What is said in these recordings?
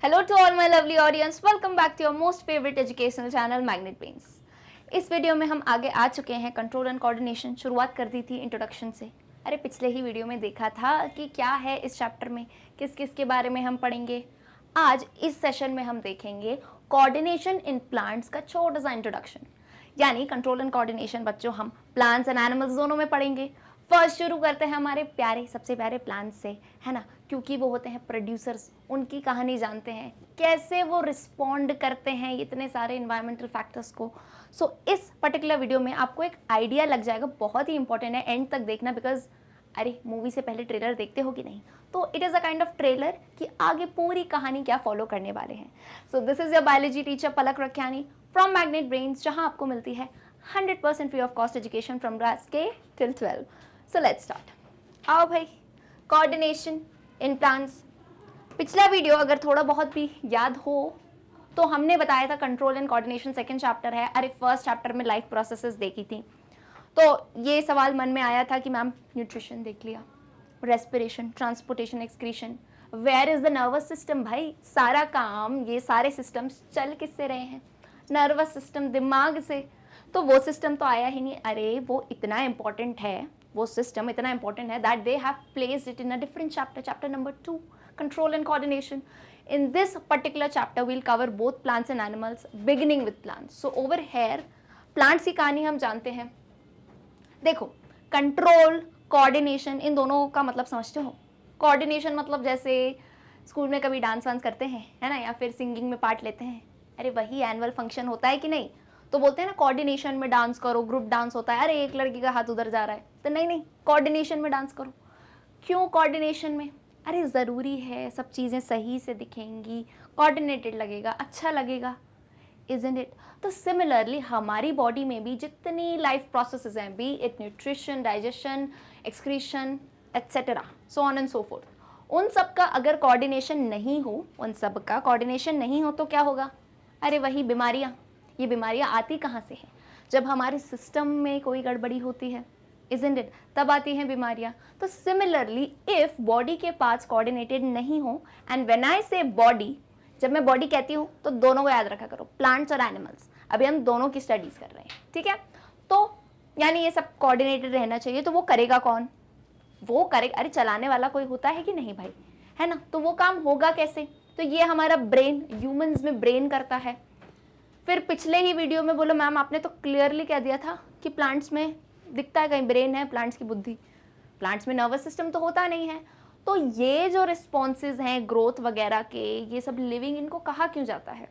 Hello to all my lovely audience. Welcome back to your most favorite educational channel Magnet Brains. इस video में हम आगे आ चुके हैं कंट्रोल एंड कोऑर्डिनेशन। शुरुआत कर दी थी इंट्रोडक्शन से। अरे पिछले ही वीडियो में देखा था कि क्या है इस चैप्टर में, किस किस के बारे में हम पढ़ेंगे। आज इस सेशन में हम देखेंगे कोऑर्डिनेशन इन प्लांट्स का छोटा सा इंट्रोडक्शन। यानी कंट्रोल एंड कोऑर्डिनेशन बच्चों हम प्लांट्स एंड एनिमल्स दोनों में पढ़ेंगे। फर्स्ट शुरू करते हैं हमारे प्यारे सबसे प्यारे प्लांट्स से, है ना, क्योंकि वो होते हैं प्रोड्यूसर्स। उनकी कहानी जानते हैं, कैसे वो रिस्पॉन्ड करते हैं इतने सारे इन्वायरमेंटल फैक्टर्स को। सो इस पर्टिकुलर वीडियो में आपको एक आइडिया लग जाएगा, बहुत ही इंपॉर्टेंट है, एंड तक देखना। बिकॉज अरे मूवी से पहले ट्रेलर देखते हो कि नहीं, तो it is a kind of trailer कि आगे पूरी कहानी क्या फॉलो करने वाले हैं। So this is your biology teacher Palak Rakhiyani from Magnet Brains, जहाँ आपको मिलती है 100% free of cost education from class K till 12। So let's start. आओ भाई, कोऑर्डिनेशन इन प्लांट्स। पिछला वीडियो अगर थोड़ा बहुत भी याद हो तो हमने बताया था control and coordination second chapter है। अरे फर्स्ट चैप्टर में लाइफ प्रोसेसेस देखी थी, तो ये सवाल मन में आया था कि मैम न्यूट्रिशन देख लिया, respiration, transportation, excretion, where is the nervous system. भाई सारा काम, ये सारे सिस्टम्स चल किससे रहे हैं? नर्वस सिस्टम, दिमाग से। तो वो सिस्टम तो आया ही नहीं। अरे वो इतना इंपॉर्टेंट है, वो सिस्टम इतना इंपॉर्टेंट है that they have placed it in a different chapter, chapter number 2, control and coordination. In this particular chapter we'll cover both plants and animals, beginning with plants. So over here plants की कहानी हम जानते हैं। देखो, control, coordination, इन दोनों का मतलब समझते हो? कोऑर्डिनेशन मतलब जैसे स्कूल में कभी डांस वांस करते हैं, है ना, या फिर सिंगिंग में पार्ट लेते हैं। अरे वही एनुअल फंक्शन होता है कि नहीं, तो बोलते हैं ना कोऑर्डिनेशन में डांस करो, ग्रुप डांस होता है। अरे एक लड़की का हाथ उधर जा रहा है, तो नहीं, कोऑर्डिनेशन में डांस करो। क्यों कोऑर्डिनेशन में? अरे ज़रूरी है, सब चीज़ें सही से दिखेंगी, कोऑर्डिनेटेड लगेगा, अच्छा लगेगा, इज़न्ट इट? तो सिमिलरली हमारी बॉडी में भी जितनी लाइफ प्रोसेसेस हैं, B it nutrition, digestion, excretion, etcetera, so on and so fourth, उन सब का अगर कोऑर्डिनेशन नहीं हो, उन सब का कोऑर्डिनेशन नहीं हो तो क्या होगा? अरे वही बीमारियाँ। ये बीमारियाँ आती कहाँ से हैं? जब हमारे सिस्टम में कोई गड़बड़ी होती है, isn't it? तब आती हैं बीमारियाँ। तो सिमिलरली इफ बॉडी के पार्ट्स कोऑर्डिनेटेड नहीं हो, एंड व्हेन आई से बॉडी, जब मैं बॉडी कहती हूँ तो दोनों को याद रखा करो, प्लांट्स और एनिमल्स। अभी हम दोनों की स्टडीज कर रहे हैं, ठीक है? तो यानी ये सब कोऑर्डिनेटेड रहना चाहिए। तो वो करेगा कौन? वो करेगा, अरे चलाने वाला कोई होता है कि नहीं भाई, है ना? तो वो काम होगा कैसे? तो ये हमारा ब्रेन, ह्यूमंस में ब्रेन करता है। फिर पिछले ही वीडियो में बोलो मैम आपने तो क्लियरली कह दिया था कि प्लांट्स में दिखता है कहीं ब्रेन है, प्लांट्स की बुद्धि। प्लांट्स में नर्वस सिस्टम तो होता नहीं है। तो ये जो रिस्पॉन्सेज हैं ग्रोथ वगैरह के, ये सब लिविंग, इनको कहा क्यों जाता है?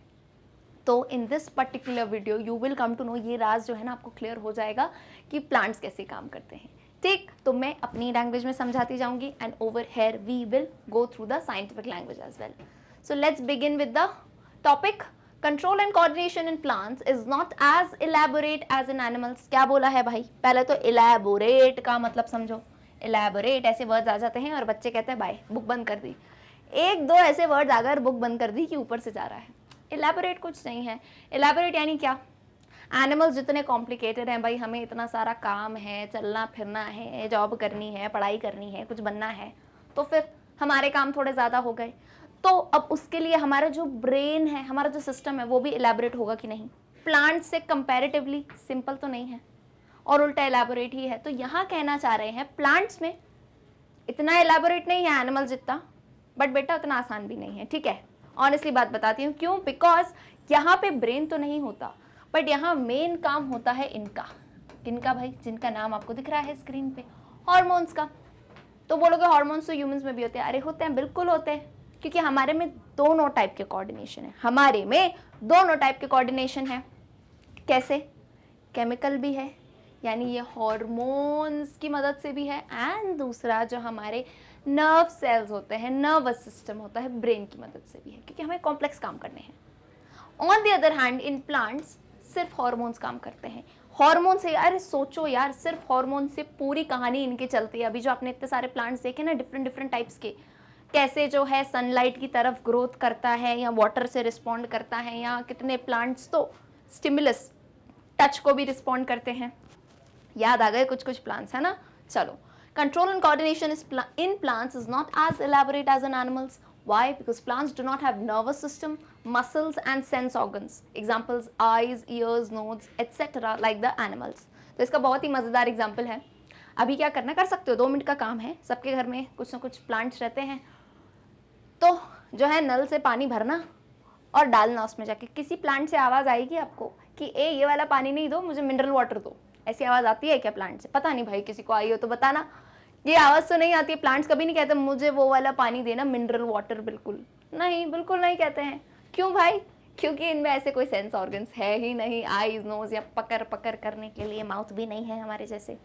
तो in this particular video you will come to know, ये राज जो है ना आपको क्लियर हो जाएगा कि प्लांट्स कैसे काम करते हैं। ठीक, तो मैं अपनी लैंग्वेज में समझाती जाऊंगी, and over here we will go through the scientific language as well. So let's begin with the topic. Control and coordination in plants is not as elaborate as in animals. क्या बोला है भाई? पहले तो elaborate का मतलब समझो। Elaborate ऐसे वर्ड्स आ जाते हैं और बच्चे कहते हैं भाई बुक बंद कर दी। एक दो ऐसे वर्ड्स अगर बुक बंद कर दी कि ऊपर से जा रहा है। इलेबोरेट कुछ नहीं है। इलेबोरेट यानी क्या? एनिमल्स जितने कॉम्प्लिकेटेड हैं भाई, हमें इतना सारा काम है, चलना फिरना है, जॉब करनी है, पढ़ाई करनी है, कुछ बनना है, तो फिर हमारे काम थोड़े ज़्यादा हो गए। तो अब उसके लिए हमारा जो ब्रेन है, हमारा जो सिस्टम है, वो भी इलेबोरेट होगा कि नहीं? प्लांट से कंपैरेटिवली सिंपल तो नहीं है, और उल्टा इलेबोरेट ही है। तो यहाँ कहना चाह रहे हैं प्लांट्स में इतना इलेबोरेट नहीं है एनिमल जितना, बट बेटा उतना आसान भी नहीं है, ठीक है? ऑनेस्टली बात बताती हूँ क्यों। बिकॉज यहाँ पे ब्रेन तो नहीं होता, बट यहाँ मेन काम होता है इनका। किनका भाई? जिनका नाम आपको दिख रहा है स्क्रीन पे, हॉर्मोन्स का। तो बोलोगे हॉर्मोन्स तो ह्यूमंस में भी होते हैं। अरे होते हैं, बिल्कुल होते हैं, क्योंकि हमारे में दोनों टाइप के कोऑर्डिनेशन है। हमारे में दोनों टाइप के कोऑर्डिनेशन है। कैसे? केमिकल भी है, यानी ये हॉर्मोन्स की मदद से भी है, एंड दूसरा जो हमारे नर्व सेल्स होते हैं, नर्वस सिस्टम होता है, ब्रेन की मदद से भी है, क्योंकि हमें कॉम्प्लेक्स काम करने हैं। On the other hand in plants सिर्फ हॉर्मोन्स काम करते हैं। हॉर्मोन से, अरे सोचो यार, सिर्फ हॉर्मोन से पूरी कहानी इनकी चलती है। अभी जो आपने इतने सारे प्लांट्स देखे ना, डिफरेंट डिफरेंट टाइप्स के, कैसे जो है सनलाइट की तरफ ग्रोथ करता है, या वाटर से रिस्पॉन्ड करता है, या कितने प्लांट्स तो स्टिमुलस, टच को भी रिस्पॉन्ड करते हैं। याद आ गए कुछ कुछ प्लांट्स, है ना? चलो, control and coordination in plants is not as elaborate as in animals. Why? Because plants do not have nervous system, muscles and sense organs. Examples eyes, ears, nose, etc. like the animals. तो इसका बहुत ही मज़ेदार example है. अभी क्या करना, कर सकते हो, 2 मिनट का काम है. सबके घर में कुछ ना कुछ प्लांट्स रहते हैं, तो जो है नल से पानी भरना और डालना उसमें जाके. किसी प्लांट से आवाज़ आएगी आपको कि ए ये वाला पानी नहीं दो, मुझे मिनरल वाटर दो. ऐसी आवाज़ आती है क्या प्लांट से? पता नहीं भाई, किसी को आई हो तो बताना. ये आवाज़ तो नहीं आती है. प्लांट्स कभी नहीं कहते मुझे वो वाला पानी देना, मिनरल वाटर. बिल्कुल नहीं, बिल्कुल नहीं कहते हैं. क्यों भाई? क्योंकि इनमें ऐसे कोई सेंस ऑर्गन्स है ही नहीं. आईज, नोज या पकड़ करने के लिए माउथ भी नहीं है हमारे जैसे.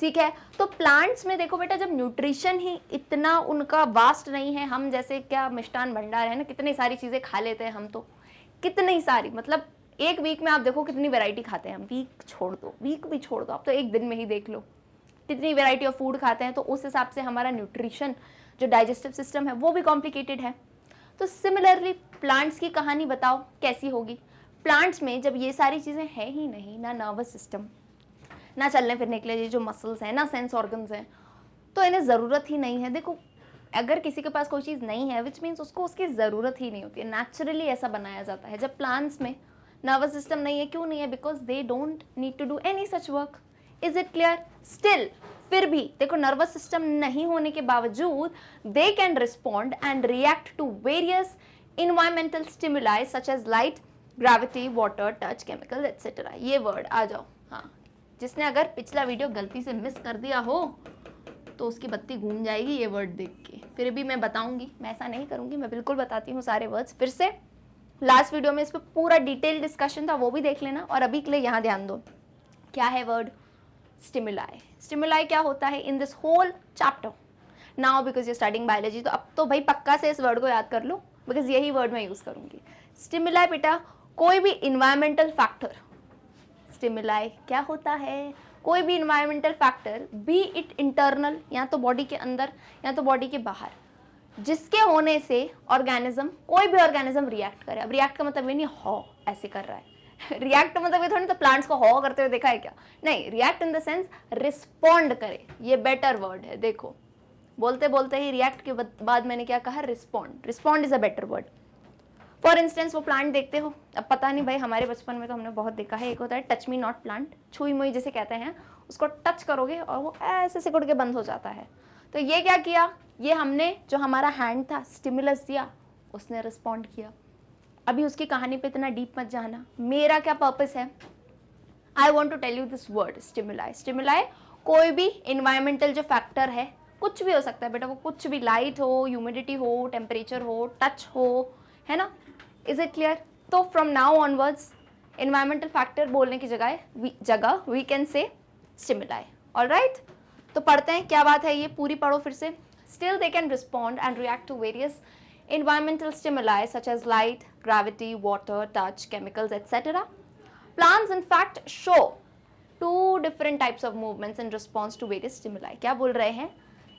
ठीक है, तो प्लांट्स में देखो बेटा, जब न्यूट्रिशन ही इतना उनका वास्ट नहीं है, हम जैसे क्या मिष्ठान भंडार है ना, कितनी सारी चीज़ें खा लेते हैं हम, तो कितनी सारी, मतलब एक वीक में आप देखो कितनी वैरायटी खाते हैं हम. वीक भी छोड़ दो आप, तो एक दिन में ही देख लो कितनी वैरायटी ऑफ फूड खाते हैं. तो उस हिसाब से हमारा न्यूट्रिशन जो डाइजेस्टिव सिस्टम है वो भी कॉम्प्लिकेटेड है. तो सिमिलरली प्लांट्स की कहानी बताओ कैसी होगी. प्लांट्स में जब ये सारी चीज़ें हैं ही नहीं, ना नर्वस सिस्टम, ना चलने फिरने के लिए जो मसल्स हैं, ना सेंस ऑर्गन्स हैं, तो इन्हें ज़रूरत ही नहीं है. देखो, अगर किसी के पास कोई चीज़ नहीं है, विच मीन्स उसको उसकी ज़रूरत ही नहीं होती है. नेचुरली ऐसा बनाया जाता है. जब प्लांट्स में नर्वस सिस्टम नहीं है, क्यों नहीं है? Because they don't need to do any such work. Is it clear? Still फिर भी देखो, नर्वस सिस्टम नहीं होने के बावजूद they can respond and react to various environmental stimuli such as light, gravity, water, touch, chemical etcetera. ये word आ जाओ. हाँ, जिसने अगर पिछला वीडियो गलती से मिस कर दिया हो तो उसकी बत्ती घूम जाएगी ये वर्ड देख के. फिर भी मैं बताऊंगी, मैं ऐसा नहीं करूंगी, मैं बिल्कुल बताती हूँ सारे वर्ड्स. फिर से लास्ट वीडियो में इस पर पूरा डिटेल डिस्कशन था, वो भी देख लेना. और अभी के लिए यहाँ ध्यान दो, क्या है वर्ड? स्टिमुलाई. स्टिमुलाई क्या होता है in this whole chapter? Now because you studying biology, तो अब तो भाई पक्का से इस वर्ड को याद कर लो, बिकॉज यही वर्ड मैं यूज करूंगी. स्टिमुलाई बेटा, कोई भी इन्वायरमेंटल फैक्टर. स्टिमुलाई क्या होता है? कोई भी environmental factor, B it internal, या तो बॉडी के अंदर या तो बॉडी के बाहर, जिसके होने से ऑर्गेनिज्म, कोई भी ऑर्गेनिज्म रिएक्ट करे. अब रिएक्ट का मतलब ये नहीं हॉ ऐसे कर रहा है. रिएक्ट मतलब ये थोड़ी तो प्लांट्स को हॉ करते हुए देखा है क्या? नहीं, react in the sense respond करे. ये बेटर वर्ड है. देखो, बोलते बोलते ही रिएक्ट के बाद मैंने क्या कहा? Respond. Respond is a better word. For instance, वो प्लांट देखते हो, अब पता नहीं भाई, हमारे बचपन में तो हमने बहुत देखा है. एक होता है टच मी नॉट प्लांट, छुई मुई जिसे कहते हैं. उसको टच करोगे और वो ऐसे सिकुड़ के बंद हो जाता है. तो ये क्या किया? ये हमने जो हमारा हैंड था, स्टिमुलस दिया, उसने रिस्पॉन्ड किया. अभी उसकी कहानी पे इतना डीप मत जाना. मेरा क्या पर्पस है? I want to tell you this word stimuli. Stimuli कोई भी इन्वायरमेंटल जो फैक्टर है, कुछ भी हो सकता है बेटा, वो कुछ भी, लाइट हो, ह्यूमिडिटी हो, टेम्परेचर हो, टच हो, है ना. Is it clear? तो from now onwards environmental factor बोलने की जगह we can say stimuli. Alright, तो पढ़ते हैं क्या बात है ये, पूरी पढ़ो फिर से. Still they can respond and react to various environmental stimuli such as light, gravity, water, touch, chemicals, etc. Plants in fact show 2 different types of movements in response to various stimuli. क्या बोल रहे हैं?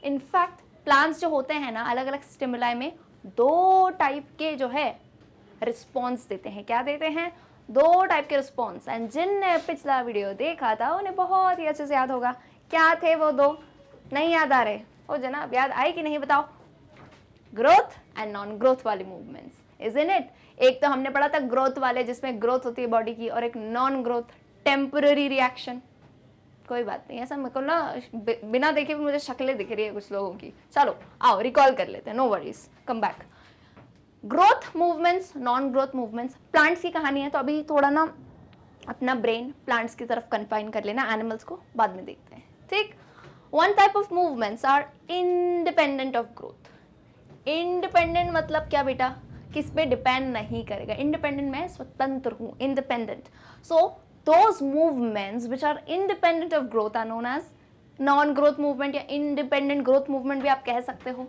In fact, plants जो होते हैं ना, अलग अलग stimuli में 2 टाइप के जो है रिस्पॉन्स देते हैं. क्या देते हैं? 2 टाइप के रिस्पॉन्स. एंड जिनने पिछला वीडियो देखा था उन्हें बहुत ही अच्छे से याद होगा. क्या थे वो 2? नहीं याद आ रहे हो जनाब? याद आई कि नहीं बताओ? ग्रोथ एंड नॉन ग्रोथ वाले मूवमेंट्स, इजंट इट? एक तो हमने पढ़ा था ग्रोथ वाले, जिसमें ग्रोथ होती है बॉडी की, और एक नॉन ग्रोथ, टेम्पररी रिएक्शन. कोई बात नहीं, ऐसा मेरे को ना बिना देखे भी मुझे शक्लें दिख रही है कुछ लोगों की. चलो आओ रिकॉल कर लेते हैं, no worries, come back. Growth movements, non growth movements, plants की कहानी है, तो अभी थोड़ा ना अपना ब्रेन प्लांट्स की तरफ कन्फाइन कर लेना, एनिमल्स को बाद में देखते हैं. ठीक. One type of movements are independent of growth. Independent मतलब क्या बेटा? किस पे डिपेंड नहीं करेगा. इंडिपेंडेंट, मैं स्वतंत्र हूँ, independent. So those movements which are independent of growth are known as non growth movement, या इंडिपेंडेंट ग्रोथ मूवमेंट भी आप कह सकते हो.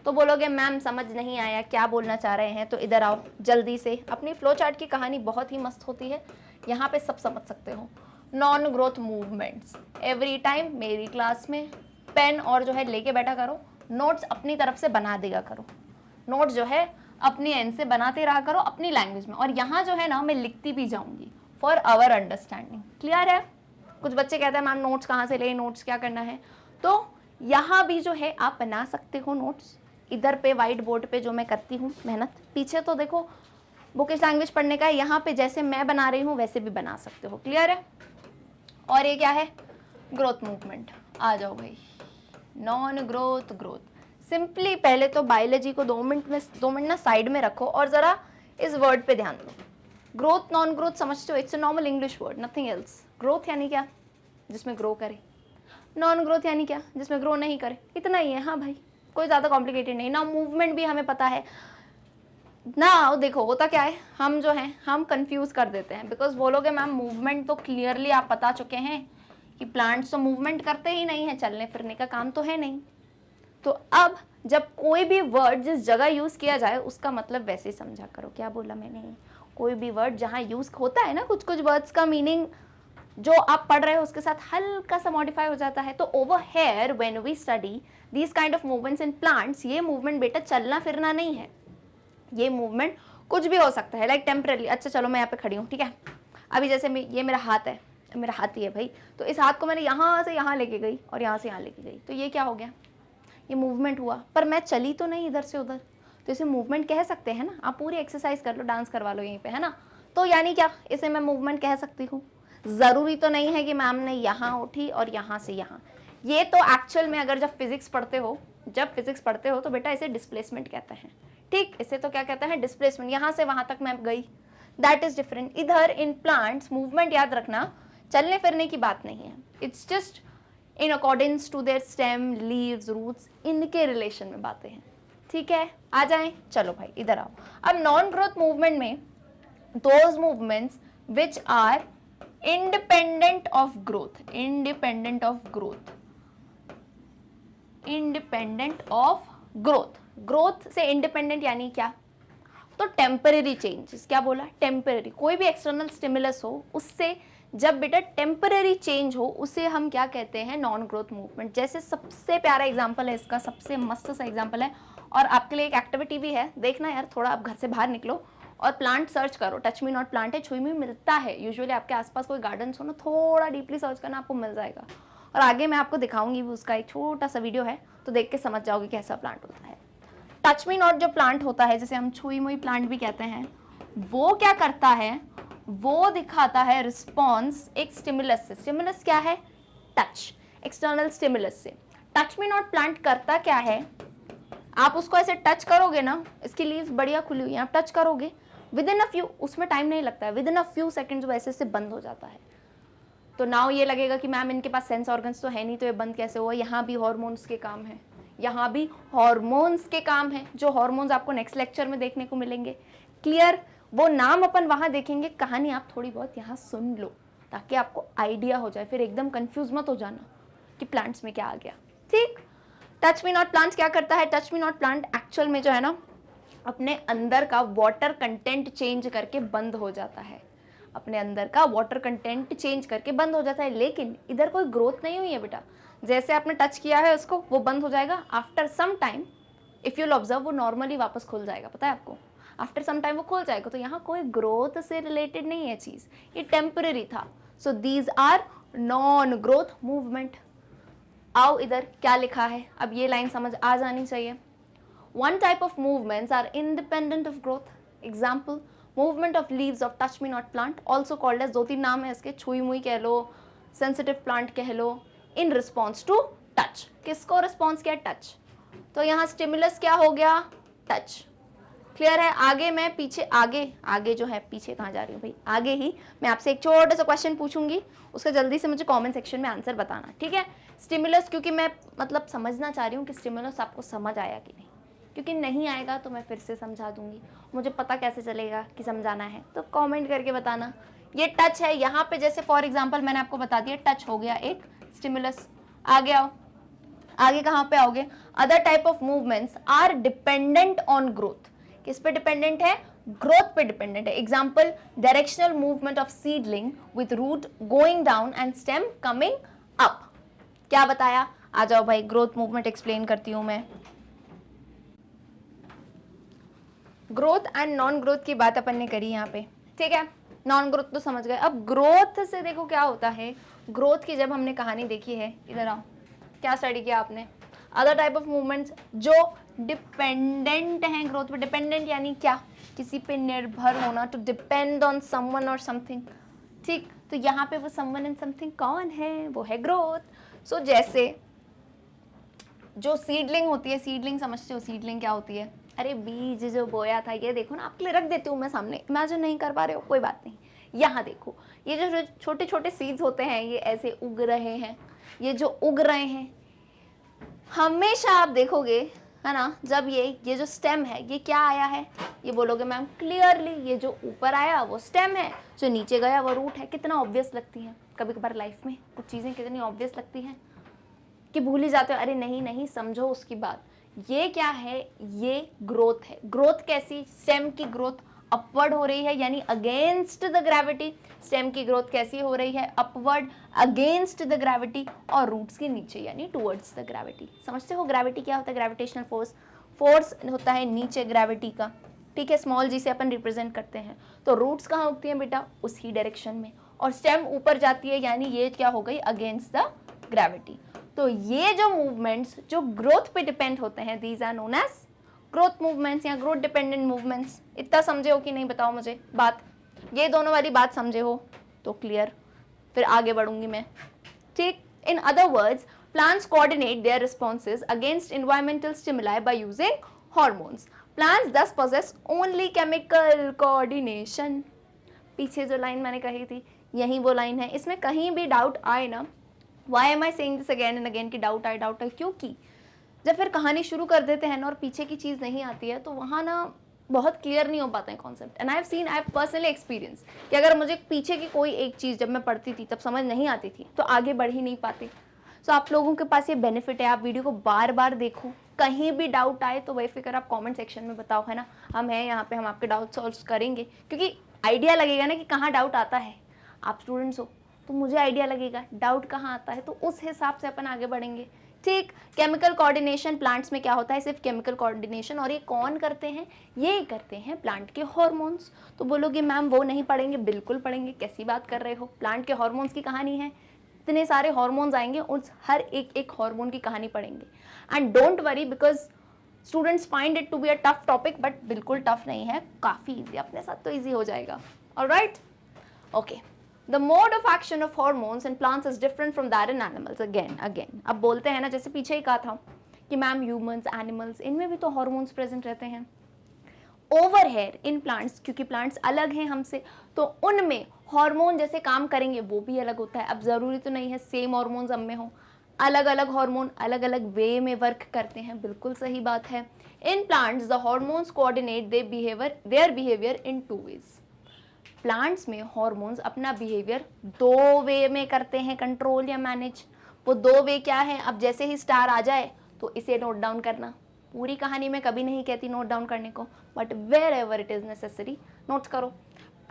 तो बोलोगे मैम समझ नहीं आया, क्या बोलना चाह रहे हैं? तो इधर आओ जल्दी से. अपनी फ्लो चार्ट की कहानी बहुत ही मस्त होती है, यहाँ पे सब समझ सकते हो. Non growth movements, every time मेरी क्लास में पेन और जो है लेके बैठा करो, नोट्स अपनी तरफ से बना देगा करो. नोट्स जो है अपनी एंड से बनाते रहा करो अपनी लैंग्वेज में, और यहाँ जो है ना मैं लिखती भी जाऊंगी फॉर आवर अंडरस्टैंडिंग. क्लियर है? कुछ बच्चे कहते हैं मैम नोट्स कहाँ से ले, नोट्स क्या करना है? तो यहाँ भी जो है आप बना सकते हो नोट्स, इधर पे वाइट बोर्ड पे जो मैं करती हूँ मेहनत, पीछे तो देखो बुकिश लैंग्वेज पढ़ने का है, यहाँ पे जैसे मैं बना रही हूँ वैसे भी बना सकते हो। क्लियर है? और ये क्या है? Growth movement. आ जाओ भाई, नॉन ग्रोथ, ग्रोथ। सिंपली पहले तो बायोलॉजी को 2 मिनट ना साइड में रखो और जरा इस वर्ड पे ध्यान दो। ग्रोथ नॉन ग्रोथ समझते हो? It's a normal English word, nothing else. Growth यानी क्या? जिसमें ग्रो करे। नॉन ग्रोथ यानी क्या? जिसमें ग्रो नहीं करे। इतना ही है। हाँ भाई, कोई ज़्यादा कॉम्प्लिकेटेड नहीं ना। मूवमेंट भी हमें पता है ना। देखो होता क्या है, हम जो हैं हम कंफ्यूज कर देते हैं, बिकॉज बोलोगे मैम मूवमेंट तो क्लियरली आप बता चुके हैं कि प्लांट्स तो मूवमेंट करते ही नहीं है, चलने फिरने का काम तो है नहीं। तो अब जब कोई भी वर्ड जिस जगह यूज किया जाए उसका मतलब वैसे ही समझा करो। क्या बोला मैंने? कोई भी वर्ड जहाँ यूज होता है ना, कुछ कुछ वर्ड्स का मीनिंग जो आप पढ़ रहे हो उसके साथ हल्का सा मॉडिफाई हो जाता है। तो over here when we study these kind of movements in plants, ये मूवमेंट बेटा चलना फिरना नहीं है, ये मूवमेंट कुछ भी हो सकता है, लाइक टेम्पररी। अच्छा चलो मैं यहाँ पे खड़ी हूँ, ठीक है, अभी जैसे ये मेरा हाथ है, मेरा हाथ ही है भाई, तो इस हाथ को मैंने यहाँ से यहाँ लेके गई और यहाँ से यहाँ लेके गई, तो ये क्या हो गया? ये मूवमेंट हुआ, पर मैं चली तो नहीं इधर से उधर, तो इसे मूवमेंट कह सकते हैं ना। आप पूरी एक्सरसाइज कर लो, डांस करवा लो यहीं पे, है ना। तो यानी क्या, इसे मैं मूवमेंट कह सकती हूँ। ज़रूरी तो नहीं है कि मैम ने यहाँ उठी और यहाँ से यहाँ। ये तो एक्चुअल में अगर जब फिजिक्स पढ़ते हो तो बेटा इसे डिस्प्लेसमेंट कहते हैं। ठीक, इसे तो क्या कहते हैं? डिस्प्लेसमेंट। यहाँ से वहाँ तक मैं गई, दैट इज डिफरेंट। इधर इन प्लांट्स मूवमेंट याद रखना चलने फिरने की बात नहीं है, it's just in accordings to their stem, leaves, roots, इनके रिलेशन में बातें हैं। ठीक है, आ जाएं। चलो भाई इधर आओ। अब नॉन ग्रोथ मूवमेंट में those movements which are independent of growth, independent of growth, independent of growth. Growth से इंडिपेंडेंट यानी क्या? तो टेम्पररी चेंजेस। क्या बोला? टेम्पररी। कोई भी एक्सटर्नल स्टिमुलस हो उससे जब बेटा टेम्पररी चेंज हो उसे हम क्या कहते हैं? Non growth movement. जैसे सबसे प्यारा एग्जांपल है इसका, सबसे मस्त सा एग्जांपल है, और आपके लिए एक एक्टिविटी भी है, देखना यार, थोड़ा आप घर से बाहर निकलो और प्लांट सर्च करो। टच मी नॉट प्लांट है, छुई मी मिलता है यूजुअली, आपके आसपास कोई गार्डन हो ना, थोड़ा डीपली सर्च करना, आपको मिल जाएगा। और आगे मैं आपको दिखाऊंगी भी, उसका एक छोटा सा वीडियो है, तो देख के समझ जाओगे कैसा प्लांट होता है। टच मी नॉट जो प्लांट होता है, जिसे हम छुई मुई प्लांट भी कहते हैं, वो क्या करता है? वो दिखाता है रिस्पॉन्स एक स्टिमुलस से। स्टिमुलस क्या है? टच, एक्सटर्नल स्टिमुलस से। टच मी नॉट प्लांट करता क्या है? आप उसको ऐसे टच करोगे ना, इसकी लीव्स बढ़िया खुली हुई हैं, आप टच करोगे, विद इन अ फ्यू, उसमें टाइम नहीं लगता है, with in a few seconds वो ऐसे से बंद हो जाता है। तो नाउ ये लगेगा कि मैम इनके पास सेंस ऑर्गन्स तो है नहीं, तो ये बंद कैसे हुआ? यहाँ भी हॉर्मोन्स के काम है, यहाँ भी हॉर्मोन्स के काम है, जो हॉर्मोन्स आपको नेक्स्ट लेक्चर में देखने को मिलेंगे। क्लियर? वो नाम अपन वहां देखेंगे, कहानी आप थोड़ी बहुत यहाँ सुन लो ताकि आपको आइडिया हो जाए, फिर एकदम कंफ्यूज मत हो जाना कि प्लांट्स में क्या आ गया। ठीक, टच मी नॉट प्लांट क्या करता है? Touch me not plant actual में जो है ना, अपने अंदर का वाटर कंटेंट चेंज करके बंद हो जाता है, अपने अंदर का वाटर कंटेंट चेंज करके बंद हो जाता है। लेकिन इधर कोई ग्रोथ नहीं हुई है बेटा, जैसे आपने टच किया है उसको, वो बंद हो जाएगा। After some time if you'll observe, वो नॉर्मली वापस खुल जाएगा, पता है आपको, आफ्टर सम टाइम वो खुल जाएगा। तो यहाँ कोई ग्रोथ से रिलेटेड नहीं है चीज, ये टेम्पररी था। So these are non growth movement. आओ इधर क्या लिखा है, अब ये लाइन समझ आ जानी चाहिए। One type of movements are independent of growth. Example, movement of leaves of touch me not plant, also called as, 2-3 नाम है इसके, छुई मुई कह लो, sensitive plant कह लो, in response to touch। किसको response किया? touch। तो यहाँ stimulus क्या हो गया? touch। क्लियर है? आगे मैं पीछे, आगे जो है, पीछे कहाँ जा रही हूँ भाई, आगे ही मैं आपसे एक छोटा सा क्वेश्चन पूछूंगी, उसका जल्दी से मुझे कमेंट सेक्शन में आंसर बताना, ठीक है। स्टिमुलस, क्योंकि मैं मतलब समझना चाह रही हूँ कि स्टिमुलस आपको समझ आया कि नहीं, क्योंकि नहीं आएगा तो मैं फिर से समझा दूंगी, मुझे पता कैसे चलेगा कि समझाना है, तो कमेंट करके बताना। ये टच है, यहाँ पे जैसे फॉर एग्जांपल मैंने आपको बता दिया, टच हो गया एक स्टिमुलस। आगे आओ, आगे कहाँ पे आओगे? Other type of movements are dependent on growth. किस पे डिपेंडेंट है? ग्रोथ पे डिपेंडेंट है। Example, directional movement of seedling with root going down and stem coming up. क्या बताया? आ जाओ भाई, ग्रोथ मूवमेंट एक्सप्लेन करती हूं मैं। ग्रोथ एंड नॉन ग्रोथ की बात अपन ने करी यहाँ पे, ठीक है। नॉन ग्रोथ तो समझ गए। अब ग्रोथ से देखो क्या होता है। ग्रोथ की जब हमने कहानी देखी है, इधर आओ, क्या स्टडी किया आपने? अदर टाइप ऑफ मूवमेंट्स जो डिपेंडेंट हैं ग्रोथ पे। डिपेंडेंट यानी क्या, किसी पे निर्भर होना, टू डिपेंड ऑन समवन और समथिंग, ठीक। तो यहाँ पे वो समवन एंड समथिंग कौन है, वो है ग्रोथ। सो जैसे जो सीडलिंग होती है, सीडलिंग समझते हो सीडलिंग क्या होती है, अरे बीज जो बोया था, ये देखो ना, आपके लिए रख देती हूँ मैं सामने, इमेजिन नहीं कर पा रहे हो कोई बात नहीं, यहाँ देखो, ये जो छोटे छोटे सीड्स होते हैं ये ऐसे उग रहे हैं, ये जो उग रहे हैं हमेशा आप देखोगे है ना, जब ये जो स्टेम है ये क्या आया है, ये बोलोगे मैम क्लियरली ये जो ऊपर आया वो स्टेम है, जो नीचे गया वो रूट है। कितना ऑब्वियस लगती है, कभी कभार लाइफ में कुछ चीज़ें कितनी ऑब्वियस लगती हैं कि भूल ही जाते हो, अरे नहीं नहीं समझो उसकी बात। ये क्या है, ये ग्रोथ है। ग्रोथ कैसी, स्टेम की ग्रोथ अपवर्ड हो रही है यानी अगेंस्ट द ग्रेविटी। स्टेम की ग्रोथ कैसी हो रही है, अपवर्ड अगेंस्ट द ग्रेविटी, और रूट्स के नीचे यानी टुवर्ड्स द ग्रेविटी। समझते हो ग्रेविटी क्या होता है, ग्रेविटेशनल फोर्स, फोर्स होता है नीचे ग्रेविटी का, ठीक है, स्मॉल जी से अपन रिप्रेजेंट करते हैं। तो रूट्स कहाँ उगती हैं बेटा, उसी डायरेक्शन में, और स्टेम ऊपर जाती है यानी ये क्या हो गई, अगेंस्ट द ग्रेविटी। तो ये जो मूवमेंट्स जो ग्रोथ पे डिपेंड होते हैं, these are known as growth movements या ग्रोथ डिपेंडेंट मूवमेंट्स। इतना समझे हो कि नहीं बताओ मुझे बात, ये दोनों वाली बात समझे हो तो क्लियर, फिर आगे बढ़ूंगी मैं, ठीक। In other words, plants coordinate their responses against environmental stimuli by using hormones. Plants thus possess only chemical coordination। पीछे जो लाइन मैंने कही थी यही वो लाइन है, इसमें कहीं भी डाउट आए ना, why am I saying this again and again कि डाउट आए, क्योंकि जब फिर कहानी शुरू कर देते हैं ना और पीछे की चीज़ नहीं आती है तो वहाँ ना बहुत क्लियर नहीं हो पाता है concept. And I have seen, I have personally experience कि अगर मुझे पीछे की कोई एक चीज़ जब मैं पढ़ती थी तब समझ नहीं आती थी तो आगे बढ़ ही नहीं पाती। सो आप लोगों के पास ये बेनिफिट है, आप वीडियो को बार बार देखो, कहीं भी डाउट आए तो बेफिक्र आप कमेंट सेक्शन में बताओ, है ना, हम हैं यहाँ पे, हम आपके डाउट सॉल्व करेंगे, क्योंकि आइडिया लगेगा ना कि कहाँ डाउट आता है। आप स्टूडेंट्स हो तो मुझे आइडिया लगेगा डाउट कहाँ आता है, तो उस हिसाब से अपन आगे बढ़ेंगे, ठीक। केमिकल कोऑर्डिनेशन प्लांट्स में क्या होता है, सिर्फ केमिकल कोऑर्डिनेशन, और ये कौन करते हैं, ये करते हैं प्लांट के हॉर्मोन्स। तो बोलोगे मैम वो नहीं पढ़ेंगे, बिल्कुल पढ़ेंगे, कैसी बात कर रहे हो, प्लांट के हॉर्मोन्स की कहानी है, इतने सारे हॉर्मोन्स आएंगे, उस हर एक एक हॉर्मोन की कहानी पढ़ेंगे। And don't worry because students find it to be a tough topic, but बिल्कुल टफ नहीं है, काफ़ी ईजी, अपने साथ तो ईजी हो जाएगा। Alright, okay. The mode of action of hormones in plants is different from that in animals. Again. अब बोलते हैं ना, जैसे पीछे ही कहा था कि मैम ह्यूमंस, एनिमल्स, इनमें भी तो हॉर्मोन्स प्रेजेंट रहते हैं। ओवर हेयर इन प्लांट्स, क्योंकि प्लांट्स अलग हैं हमसे, तो उनमें हार्मोन जैसे काम करेंगे वो भी अलग होता है। अब ज़रूरी तो नहीं है सेम हार्मोन्स हम में हो, अलग अलग हार्मोन अलग अलग वे में वर्क करते हैं, बिल्कुल सही बात है। In plants the hormones coordinate their behaviour in two ways. Plants में हॉर्मोन्स अपना बिहेवियर दो वे में करते हैं, कंट्रोल या मैनेज। वो दो वे क्या है, अब जैसे ही स्टार आ जाए तो इसे नोट डाउन करना। पूरी कहानी में कभी नहीं कहती नोट डाउन करने को, but wherever it is necessary note करो।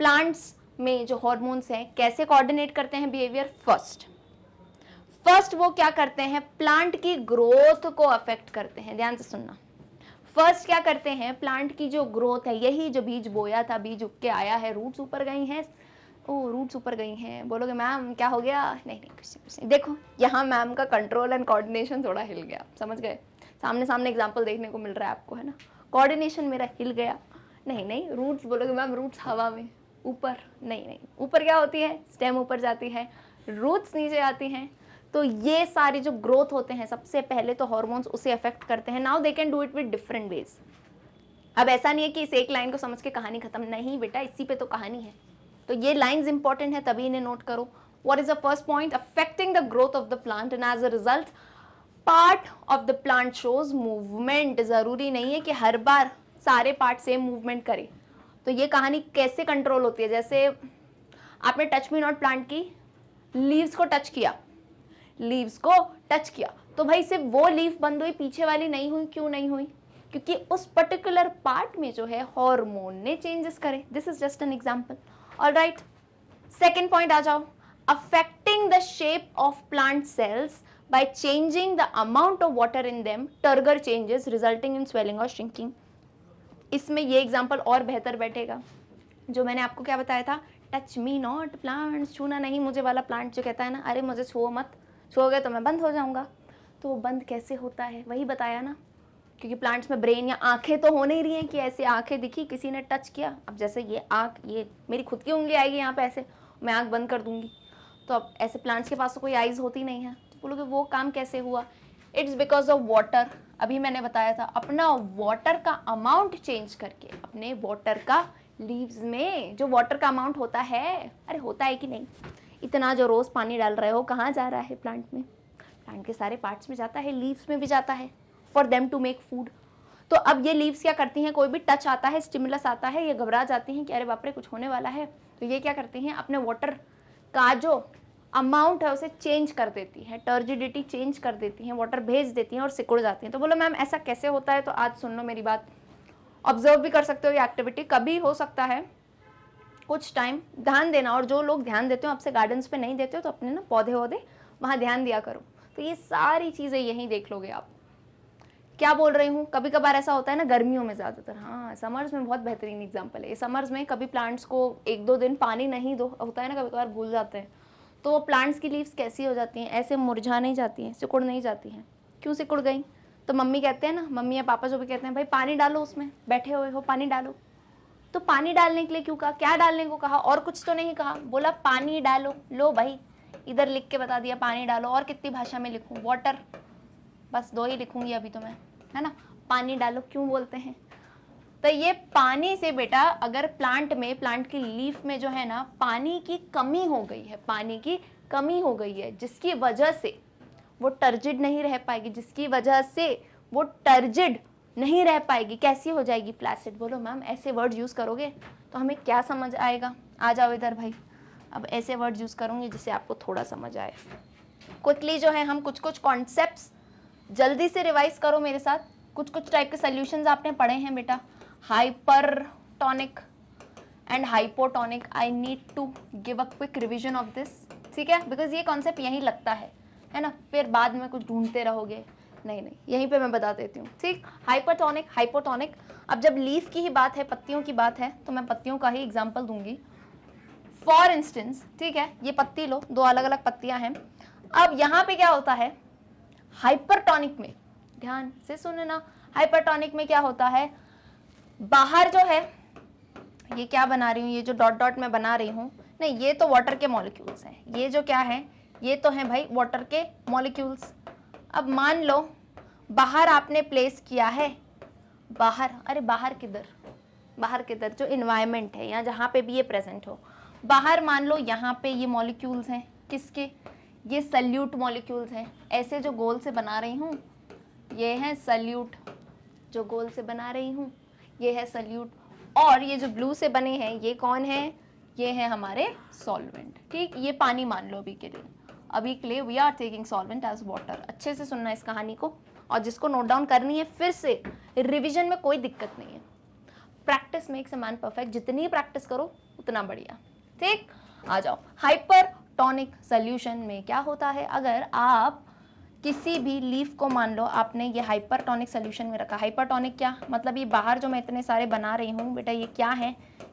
प्लांट्स में जो हॉर्मोन्स हैं कैसे कोऑर्डिनेट करते हैं बिहेवियर, फर्स्ट वो क्या करते हैं, प्लांट की ग्रोथ को अफेक्ट करते हैं। ध्यान से सुनना, फर्स्ट क्या करते हैं, प्लांट की जो ग्रोथ है, यही जो बीज बोया था, बीज उग के आया है, रूट्स ऊपर गई हैं, रूट्स ऊपर गई हैं, बोलोगे मैम क्या हो गया, नहीं कुछ नहीं। देखो यहाँ मैम का कंट्रोल एंड कोऑर्डिनेशन थोड़ा हिल गया, समझ गए, सामने सामने एग्जांपल देखने को मिल रहा है आपको, है ना, कोऑर्डिनेशन मेरा हिल गया। नहीं रूट्स, बोलोगे मैम रूट्स हवा में ऊपर, नहीं, ऊपर क्या होती है, स्टेम ऊपर जाती है, रूट्स नीचे आती हैं। तो ये सारे जो ग्रोथ होते हैं सबसे पहले तो हॉर्मोन्स उसे अफेक्ट करते हैं। Now they can do it with different ways. अब ऐसा नहीं है कि इस एक लाइन को समझ के कहानी खत्म, नहीं बेटा, इसी पे तो कहानी है। तो ये लाइंस इंपॉर्टेंट है, तभी इन्हें नोट करो। What is the first point, affecting the growth of the plant and as a result part of the plant shows movement. जरूरी नहीं है कि हर बार सारे पार्ट सेम मूवमेंट करे। तो ये कहानी कैसे कंट्रोल होती है, जैसे आपने टच मी नॉट प्लांट की लीव्स को टच किया, तो भाई सिर्फ वो लीफ बंद हुई, पीछे वाली नहीं हुई। क्यों नहीं हुई, क्योंकि उस पर्टिकुलर पार्ट में जो है हार्मोन ने चेंजेस करे। This is just an example. Alright, second point आ जाओ, affecting the shape of plant cells by changing the amount of water in them, turgor changes resulting in swelling और shrinking. इसमें ये एग्जाम्पल और बेहतर बैठेगा, जो मैंने आपको क्या बताया था, टच मी नॉट प्लांट, छूना नहीं मुझे वाला प्लांट जो कहता है ना, अरे मुझे छुओ मत, छुओगे तो मैं बंद हो जाऊंगा। तो वो बंद कैसे होता है, वही बताया ना, क्योंकि प्लांट्स में ब्रेन या आंखें तो हो नहीं रही हैं कि ऐसे आंखें दिखी, किसी ने टच किया, अब जैसे ये आंख, ये मेरी खुद की उंगली आएगी यहाँ पे ऐसे, मैं आंख बंद कर दूंगी, तो अब ऐसे प्लांट्स के पास तो कोई आइज़ होती नहीं है, तो बोलोगे वो काम कैसे हुआ? It's because of water. अभी मैंने बताया था, अपना वाटर का अमाउंट चेंज करके, अपने वाटर का लीव्स में जो वाटर का अमाउंट होता है, अरे होता है कि नहीं, इतना जो रोज़ पानी डाल रहे हो कहाँ जा रहा है प्लांट में? प्लांट के सारे पार्ट्स में जाता है, लीव्स में भी जाता है, for them to make food. तो अब ये लीव्स क्या करती हैं, कोई भी टच आता है, स्टिमुलस आता है, ये घबरा जाती हैं कि अरे बाप रे कुछ होने वाला है, तो ये क्या करती हैं, अपने वाटर का जो अमाउंट है उसे चेंज कर देती है, टर्जिडिटी चेंज कर देती हैं, वाटर भेज देती हैं और सिकुड़ जाती हैं। तो बोलो मैम ऐसा कैसे होता है? तो आज सुन लो मेरी बात, ऑब्जर्व भी कर सकते हो ये एक्टिविटी, कभी हो सकता है कुछ टाइम ध्यान देना, और जो लोग ध्यान देते हो आपसे गार्डन्स पे नहीं देते हो तो अपने ना पौधे वौधे वहाँ ध्यान दिया करो, तो ये सारी चीज़ें यहीं देख लोगे आप। क्या बोल रही हूँ, कभी कभार ऐसा होता है ना गर्मियों में ज़्यादातर, हाँ समर्स में बहुत बेहतरीन एग्जाम्पल है, समर्स में कभी प्लांट्स को 1-2 दिन पानी नहीं दो, होता है ना कभी कभार भूल जाते हैं, तो वो प्लांट्स की लीव्स कैसी हो जाती हैं, ऐसे मुरझा नहीं जाती हैं, सिकुड़ नहीं जाती हैं। क्यों सिकुड़ गई? तो मम्मी कहते हैं ना, मम्मी या पापा जो भी कहते हैं भाई पानी डालो, उसमें बैठे हुए हो पानी डालो, तो पानी डालने के लिए क्यों कहा, क्या डालने को कहा, और कुछ तो नहीं कहा, बोला पानी डालो। लो भाई इधर लिख के बता दिया पानी डालो, और कितनी भाषा में लिखूँ? वाटर, बस 2 ही लिखूंगी अभी तो मैं, है ना, पानी डालो क्यों बोलते हैं? तो ये पानी से बेटा, अगर प्लांट में, प्लांट की लीफ में जो है ना पानी की कमी हो गई है, पानी की कमी हो गई है, जिसकी वजह से वो टर्जिड नहीं रह पाएगी, जिसकी वजह से वो टर्जिड नहीं रह पाएगी, कैसी हो जाएगी? फ्लैसिड। बोलो मैम ऐसे वर्ड यूज़ करोगे तो हमें क्या समझ आएगा? आ जाओ इधर भाई, अब ऐसे वर्ड यूज़ करूँगी जिससे आपको थोड़ा समझ आए। क्विकली जो है हम कुछ कुछ कॉन्सेप्ट्स जल्दी से रिवाइज करो मेरे साथ। कुछ कुछ टाइप के सॉल्यूशंस आपने पढ़े हैं बेटा, hypertonic and hypotonic. I need to give a quick revision of this, ठीक है, बिकॉज ये कॉन्सेप्ट यहीं लगता है ना, फिर बाद में कुछ ढूंढते रहोगे, नहीं नहीं यहीं पे मैं बता देती हूँ, ठीक। Hypertonic, hypotonic. अब जब लीफ की ही बात है, पत्तियों की बात है, तो मैं पत्तियों का ही एग्जाम्पल दूंगी। फॉर इंस्टेंस, ठीक है, ये पत्ती लो, 2 अलग अलग पत्तियां हैं। अब यहाँ पे क्या होता है, हाइपरटोनिक में, ध्यान से सुनना, हाइपरटोनिक में क्या होता है, बाहर जो है, ये क्या बना रही हूँ, ये जो डॉट डॉट मैं बना रही हूँ, नहीं ये तो वाटर के मॉलिक्यूल्स हैं, ये जो क्या है, ये तो है भाई वाटर के मॉलिक्यूल्स। अब मान लो बाहर आपने प्लेस किया है, बाहर, अरे बाहर किधर, बाहर किधर, जो इन्वायरमेंट है या जहाँ पे भी ये प्रेजेंट हो, बाहर मान लो यहाँ पे ये मॉलिक्यूल्स हैं, किसके, ये सल्यूट मॉलिक्यूल्स हैं, ऐसे जो गोल से बना रही हूँ, ये है सल्यूट, जो गोल से बना रही हूँ ये है सल्यूट, और ये जो ब्लू से बने हैं ये कौन है, ये है हमारे सॉल्वेंट, ठीक। ये पानी मान लो अभी के लिए we are taking solvent as water. अच्छे से सुनना इस कहानी को, और जिसको नोट डाउन करनी है फिर से रिविजन में कोई दिक्कत नहीं है, practice makes a man perfect, जितनी प्रैक्टिस करो उतना बढ़िया, ठीक। आ जाओ, हाइपरटोनिक सॉल्यूशन में क्या होता है, अगर आप किसी भी लीफ को मान लो आपने ये हाइपरटोनिक सॉल्यूशन में रखा, हाइपरटोनिक क्या मतलब, ये बाहर जो मैं इतने सारे बना रही हूँ बेटा, ये क्या है,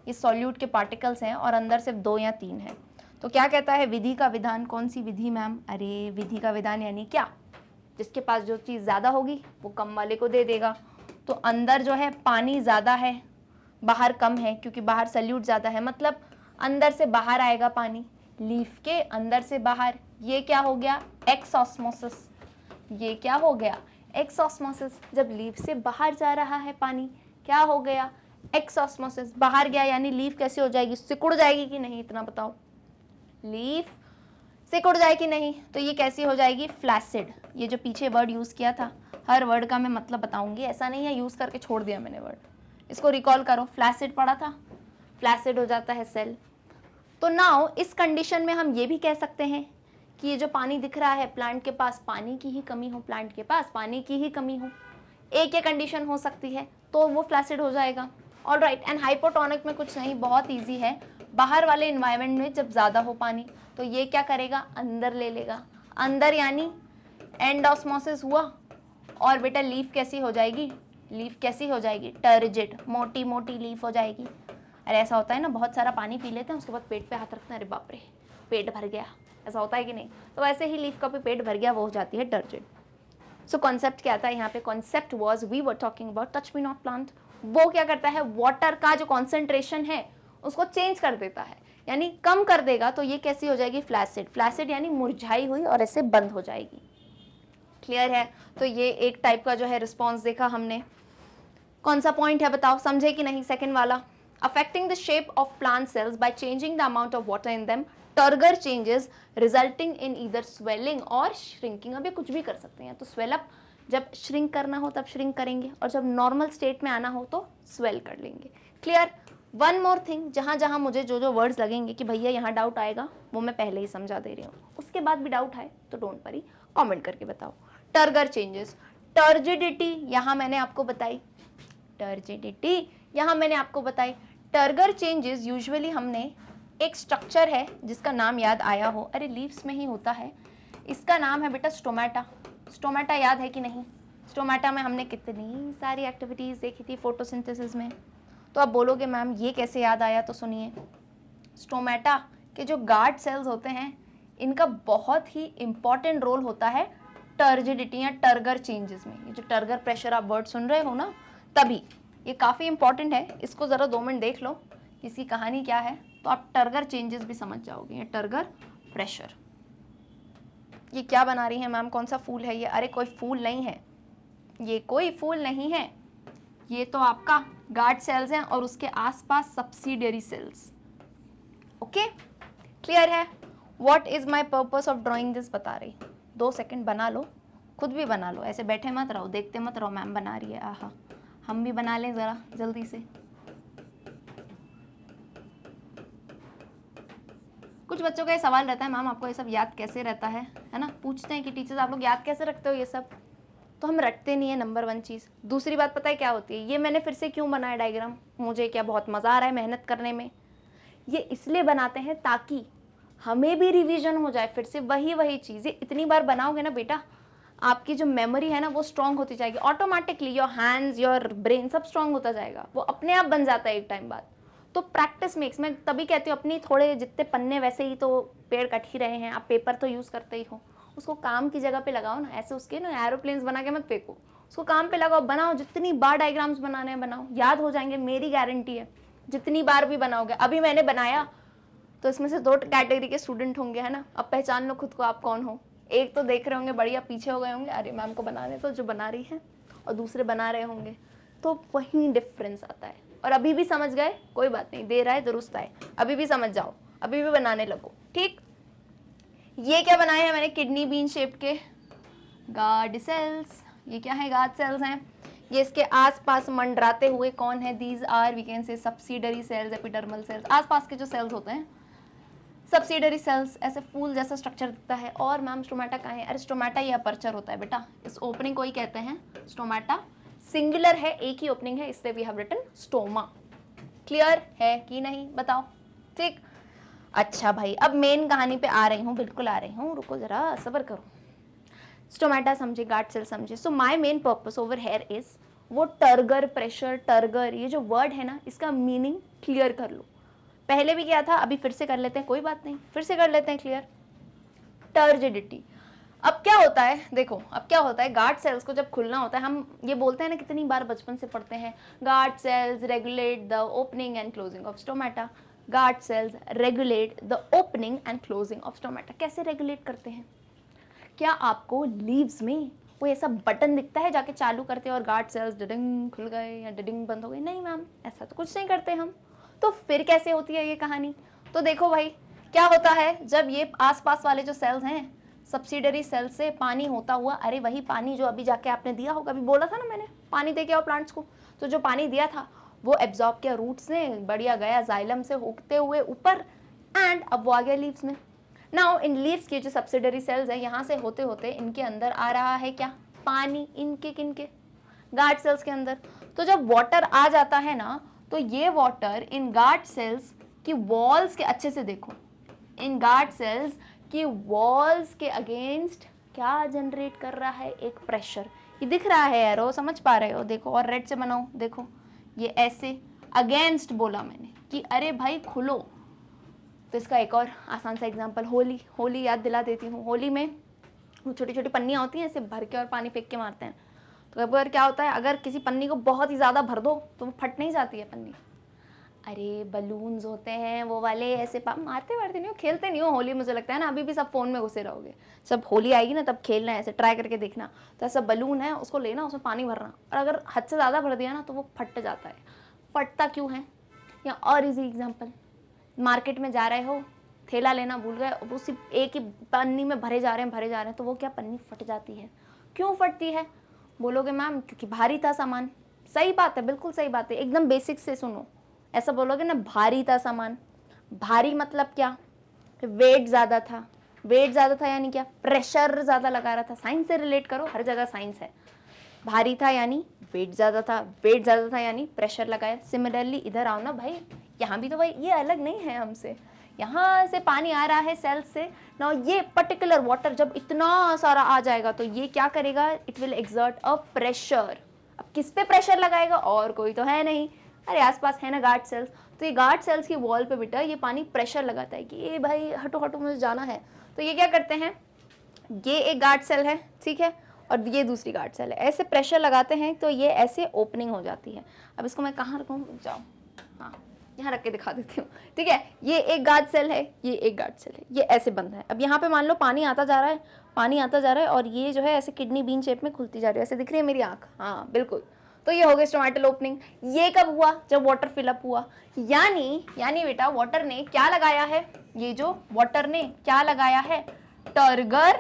ये सॉल्यूट के पार्टिकल्स हैं और अंदर सिर्फ 2 या 3 हैं। तो क्या कहता है, विधि का विधान, कौन सी विधि मैम, अरे विधि का विधान यानी क्या, जिसके पास जो चीज़ ज़्यादा होगी वो कम वाले को दे देगा। तो अंदर जो है पानी ज़्यादा है, बाहर कम है, क्योंकि बाहर सल्यूट ज़्यादा है, मतलब अंदर से बाहर आएगा पानी, लीफ के अंदर से बाहर। ये क्या हो गया, एक्स ऑस्मोसिस, ये क्या हो गया, एक्स ऑस्मोसिस। जब लीफ से बाहर जा रहा है पानी, क्या हो गया, एक्स ऑस्मोसिस, बाहर गया, यानी लीफ कैसे हो जाएगी, सिकुड़ जाएगी कि नहीं, इतना बताओ, लीफ सिकुड़ जाए कि नहीं, तो ये कैसी हो जाएगी, फ्लैसिड। ये जो पीछे वर्ड यूज़ किया था, हर वर्ड का मैं मतलब बताऊंगी, ऐसा नहीं है यूज़ करके छोड़ दिया मैंने वर्ड, इसको रिकॉल करो, फ्लैसिड पढ़ा था, फ्लैसिड हो जाता है सेल। तो नाउ इस कंडीशन में हम ये भी कह सकते हैं कि ये जो पानी दिख रहा है, प्लांट के पास पानी की ही कमी हो, प्लांट के पास पानी की ही कमी हो, एक ये कंडीशन हो सकती है, तो वो फ्लैसिड हो जाएगा। ऑल राइट, एंड हाइपोटोनिक में कुछ नहीं, बहुत ईजी है, बाहर वाले इन्वायरमेंट में जब ज़्यादा हो पानी तो ये क्या करेगा, अंदर ले लेगा, अंदर यानी एंड ऑस्मोसिस हुआ, और बेटा लीफ कैसी हो जाएगी, लीफ कैसी हो जाएगी, टर्जिड, मोटी मोटी लीफ हो जाएगी। अरे ऐसा होता है ना, बहुत सारा पानी पी लेते हैं उसके बाद पेट पे हाथ रखते हैं, अरे बाप रे पेट भर गया, ऐसा होता है कि नहीं, तो वैसे ही लीफ का भी पेट भर गया, वो हो जाती है टर्जिड। सो कॉन्सेप्ट क्या था यहाँ पे? Concept was we were talking about touch me not plant. वो क्या करता है, वाटर का जो कॉन्सेंट्रेशन है उसको चेंज कर देता है, यानी कम कर देगा। तो ये कैसी हो जाएगी? फ्लैसिड। फ्लैसिड यानी मुरझाई हुई और ऐसे बंद हो जाएगी। क्लियर है? तो ये एक टाइप का जो है रिस्पॉन्स देखा हमने। कौन सा पॉइंट है बताओ, समझे कि नहीं? सेकेंड वाला, affecting the shape of plant cells by changing the amount of water in them, turgor changes resulting in either swelling और श्रिंकिंग। अब ये कुछ भी कर सकते हैं, तो स्वेलअप जब श्रिंक करना हो तब श्रिंक करेंगे, और जब नॉर्मल स्टेट में आना हो तो स्वेल कर लेंगे। क्लियर? वन मोर थिंग, जहाँ जहाँ मुझे जो जो वर्ड्स लगेंगे कि भैया यहाँ डाउट आएगा, वो मैं पहले ही समझा दे रही हूँ। उसके बाद भी डाउट आए तो डोंट वरी, कमेंट करके बताओ। टर्गर चेंजेस, टर्जिडिटी यहाँ मैंने आपको बताई, टर्जिडिटी यहाँ मैंने आपको बताई। टर्गर चेंजेस यूजुअली हमने एक स्ट्रक्चर है जिसका नाम याद आया हो, अरे लीव्स में ही होता है, इसका नाम है बेटा स्टोमेटा। स्टोमेटा याद है कि नहीं? स्टोमेटा में हमने कितनी सारी एक्टिविटीज़ देखी थी फोटोसिंथेसिस में। तो आप बोलोगे मैम ये कैसे याद आया? तो सुनिए, स्टोमेटा के जो गार्ड सेल्स होते हैं इनका बहुत ही इंपॉर्टेंट रोल होता है टर्जिडिटी या टर्गर चेंजेस में। ये जो टर्गर प्रेशर आप वर्ड सुन रहे हो ना, तभी ये काफ़ी इंपॉर्टेंट है। इसको ज़रा 2 मिनट देख लो, इसकी कहानी क्या है, तो आप टर्गर चेंजेस भी समझ जाओगे। ये टर्गर प्रेशर, ये क्या बना रही है मैम? कौन सा फूल है ये? अरे कोई फूल नहीं है, ये कोई फूल नहीं है, ये तो आपका गार्ड सेल्स हैं और उसके आसपास सब्सिडियरी सेल्स। ओके, क्लियर है? What is my purpose of drawing this बता रही। 2 सेकंड बना लो, खुद भी बना लो, ऐसे बैठे मत रहो, देखते मत रहो मैम बना रही है। आहा, हम भी बना लें ज़रा जल्दी से। कुछ बच्चों का ये सवाल रहता है, मैम आपको ये सब याद कैसे रहता है ना? पूछते हैं कि टीचर्स आप लोग याद कैसे रखते हो ये सब? तो हम रटते नहीं है, नंबर 1 चीज़। दूसरी बात पता है क्या होती है? ये मैंने फिर से क्यों बनाया डायग्राम, मुझे क्या बहुत मज़ा आ रहा है मेहनत करने में? ये इसलिए बनाते हैं ताकि हमें भी रिवीजन हो जाए, फिर से वही चीज़ें इतनी बार बनाओगे ना बेटा, आपकी जो मेमोरी है ना वो स्ट्रांग होती जाएगी automatically. Your hands, your brain सब स्ट्रांग होता जाएगा, वो अपने आप बन जाता है एक टाइम बाद। तो प्रैक्टिस मेक्स, मैं तभी कहती हूँ अपनी थोड़े जितने पन्ने वैसे ही तो पेड़ कट ही रहे हैं, आप पेपर तो यूज़ करते ही हो, उसको काम की जगह पे लगाओ ना। ऐसे उसके ना एरोप्लेन्स बना के मत फेंको, उसको काम पे लगाओ, बनाओ, जितनी बार डायग्राम्स बनाने हैं बनाओ, याद हो जाएंगे, मेरी गारंटी है। जितनी बार भी बनाओगे, अभी मैंने बनाया तो इसमें से 2 कैटेगरी के स्टूडेंट होंगे, है ना? अब पहचान लो खुद को आप कौन हो। एक तो देख रहे होंगे बढ़िया पीछे हो गए होंगे, अरे मैम को बनाने तो जो बना रही है, और दूसरे बना रहे होंगे, तो वही डिफरेंस आता है। और अभी भी समझ गए? कोई बात नहीं, देर आए दुरुस्त आए, अभी भी समझ जाओ, अभी भी बनाने लगो, ठीक? ये क्या बनाए हैं मैंने? किडनी बीन शेप के गार्ड सेल्स। ये क्या है? गार्ड सेल्स हैं। ये इसके आसपास मंडराते हुए कौन है? These are we can say subsidiary cells, epidermal cells, आसपास के जो सेल्स होते हैं सब्सिडरी सेल्स। ऐसे फूल जैसा स्ट्रक्चर दिखता है। और मैम स्टोमेटा कहाँ है? अरे स्टोमेटा ये अपर्चर होता है बेटा, इस ओपनिंग को ही कहते हैं स्टोमेटा। सिंगुलर है, एक ही ओपनिंग है, इसलिए we have written stoma. Clear है कि नहीं बताओ? ठीक, अच्छा भाई, अब मेन कहानी पे आ रही हूँ, बिल्कुल आ रही हूँ, रुको जरा सब्र करो। स्टोमेटा समझे, गार्ड सेल समझे। So my main purpose over here is, वो टर्गर प्रेशर, टर्गर ये जो वर्ड है ना, इसका मीनिंग क्लियर कर लो। पहले भी किया था, अभी फिर से कर लेते हैं, कोई बात नहीं, फिर से कर लेते हैं क्लियर। टर्जिडिटी। अब क्या होता है देखो, अब क्या होता है, गार्ड सेल्स को जब खुलना होता है, हम ये बोलते हैं ना, कितनी बार बचपन से पढ़ते हैं, guard cells regulate the opening and closing of stomata. Guard cells regulate the opening and closing of stomata. कैसे रेगुलेट करते हैं? क्या आपको लीव्स में वो ऐसा बटन दिखता है, जाके चालू करते हैं और गार्ड सेल्स डिडिंग खुल गए या डिडिंग बंद हो गई? नहीं मैम, ऐसा तो कुछ नहीं करते हम। तो फिर कैसे होती है ये कहानी? तो देखो भाई, क्या होता है, जब ये आसपास वाले जो सेल्स हैं, सब्सिडरी सेल से पानी होता हुआ, अरे वही पानी जो अभी जाके आपने दिया होगा, अभी बोला था ना मैंने, पानी दे के आओ प्लांट्स को, तो जो पानी दिया था वो एब्जॉर्ब किया रूट्स ने, बढ़िया गया जाइलम से होते हुए ऊपर, एंड अब वो आ गया लीव्स में। नाउ इन लीव्स के जो सब्सिडरी सेल्स है, यहाँ से होते होते इनके अंदर आ रहा है क्या? पानी। इनके किनके? गार्ड सेल्स के अंदर। तो जब वाटर आ जाता है ना, तो ये वाटर इन गार्ड सेल्स की वॉल्स के, अच्छे से देखो, इन गार्ड सेल्स की वॉल्स के अगेंस्ट क्या जनरेट कर रहा है? एक प्रेशर। ये दिख रहा है एरो, समझ पा रहे हो? देखो, और रेड से बनाओ, देखो ये ऐसे अगेंस्ट बोला मैंने कि अरे भाई खुलो। तो इसका एक और आसान सा एग्जांपल, होली। होली याद दिला देती हूँ। होली में वो छोटी छोटी पन्नियाँ होती हैं, ऐसे भर के और पानी फेंक के मारते हैं। तो कभी बार क्या होता है, अगर किसी पन्नी को बहुत ही ज़्यादा भर दो तो वो फट नहीं जाती है पन्नी। अरे बलून्स होते हैं वो वाले, ऐसे मारते वारते नहीं हो, खेलते नहीं हो होली। मुझे लगता है ना अभी भी सब फ़ोन में घुसे रहोगे। सब होली आएगी ना तब खेलना है, ऐसे ट्राई करके देखना। तो ऐसा बलून है, उसको लेना, उसमें पानी भरना, और अगर हद से ज़्यादा भर दिया ना तो वो फट जाता है। फटता क्यों है? या और इजी एग्जाम्पल, मार्केट में जा रहे हो, थैला लेना भूल गए, उसी एक ही पन्नी में भरे जा रहे हैं, तो वो क्या पन्नी फट जाती है। क्यों फटती है? बोलोगे मैम क्योंकि भारी था सामान। सही बात है, बिल्कुल सही बात है, एकदम बेसिक से सुनो। ऐसा बोलोगे ना, भारी था सामान। भारी मतलब क्या? वेट ज़्यादा था। वेट ज़्यादा था यानी क्या? प्रेशर ज़्यादा लगा रहा था। साइंस से रिलेट करो, हर जगह साइंस है। भारी था यानी वेट ज़्यादा था, वेट ज़्यादा था यानी प्रेशर लगाया। सिमिलरली इधर आओ ना भाई, यहाँ भी तो भाई ये अलग नहीं है हमसे। यहाँ से पानी आ रहा है सेल्स से ना, ये पर्टिकुलर वाटर जब इतना सारा आ जाएगा तो ये क्या करेगा? It will exert a pressure. अब किस पे प्रेशर लगाएगा? और कोई तो है नहीं, अरे आसपास है ना गार्ड सेल्स। तो ये गार्ड सेल्स की वॉल पे बेटा ये पानी प्रेशर लगाता है कि ये भाई हटो हटो मुझे जाना है। तो ये क्या करते हैं, ये एक गार्ड सेल है, ठीक है, और ये दूसरी गार्ड सेल है, ऐसे प्रेशर लगाते हैं तो ये ऐसे ओपनिंग हो जाती है। अब इसको मैं कहाँ रखूँ? जाओ, हाँ यहाँ रख के दिखा देती हूँ, ठीक है। ये एक गार्ड सेल है, ये एक गार्ड सेल है, ये ऐसे बंद है। अब यहाँ पे मान लो पानी आता जा रहा है, पानी आता जा रहा है, और ये जो है ऐसे किडनी बीन शेप में खुलती जा रही है। ऐसे दिख रही है मेरी आँख? हाँ बिल्कुल। तो ये हो गई स्टोमेटल ओपनिंग। ये कब हुआ? जब वाटर फिलअप हुआ। यानी बेटा वाटर ने क्या लगाया है? ये जो वाटर ने क्या लगाया है? Turgor